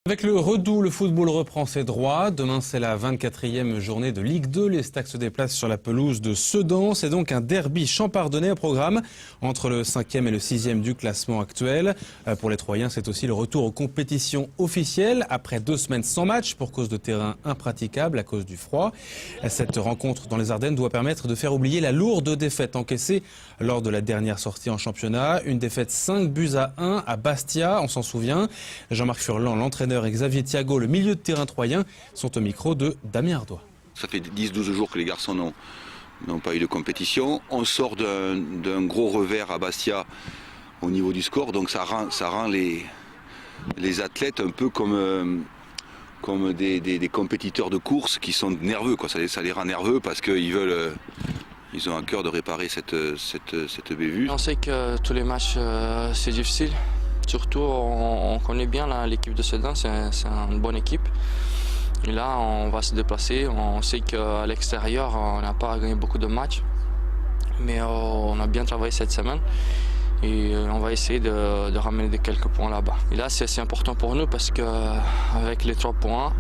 Avec le Redoux, le football reprend ses droits. Demain, c'est la 24e journée de Ligue 2. Les Stacks se déplacent sur la pelouse de Sedan. C'est donc un derby champardonnais au programme entre le 5e et le 6e du classement actuel. Pour les Troyens, c'est aussi le retour aux compétitions officielles après 2 semaines sans match pour cause de terrain impraticable à cause du froid. Cette rencontre dans les Ardennes doit permettre de faire oublier la lourde défaite encaissée lors de la dernière sortie en championnat. Une défaite 5-1 à Bastia, on s'en souvient. Jean-Marc Furlan, l'entraîneur, et Xavier Thiago, le milieu de terrain troyen, sont au micro de Damien Ardois. Ça fait 10-12 jours que les garçons n'ont pas eu de compétition. On sort d'un gros revers à Bastia au niveau du score, donc ça rend les athlètes un peu comme des compétiteurs de course qui sont nerveux, quoi. Ça les rend nerveux parce qu'ils ont à cœur de réparer cette bévue. On sait que tous les matchs c'est difficile. Surtout, on connaît bien l'équipe de Sedan, c'est une bonne équipe. Et là, on va se déplacer. On sait qu'à l'extérieur, on n'a pas gagné beaucoup de matchs. Mais on a bien travaillé cette semaine. Et on va essayer de ramener quelques points là-bas. Et là, c'est important pour nous parce qu'avec les 3 points,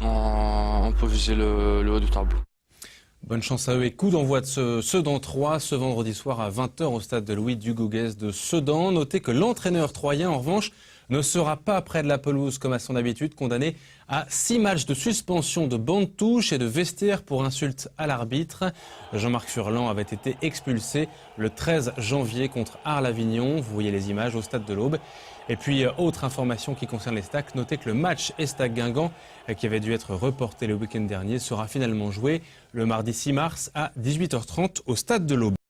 on peut viser le haut du tableau. Bonne chance à eux et coup d'envoi de Sedan 3 ce vendredi soir à 20h au stade de Louis Dugauguez de Sedan. Notez que l'entraîneur troyen, en revanche, ne sera pas près de la pelouse comme à son habitude, condamné à 6 matchs de suspension de banc de touche et de vestiaire pour insulte à l'arbitre. Jean-Marc Furlan avait été expulsé le 13 janvier contre Arles-Avignon. Vous voyez les images au stade de l'Aube. Et puis, autre information qui concerne les Stacks, notez que le match Estac-Guingamp, qui avait dû être reporté le week-end dernier, sera finalement joué le mardi 6 mars à 18h30 au stade de l'Aube.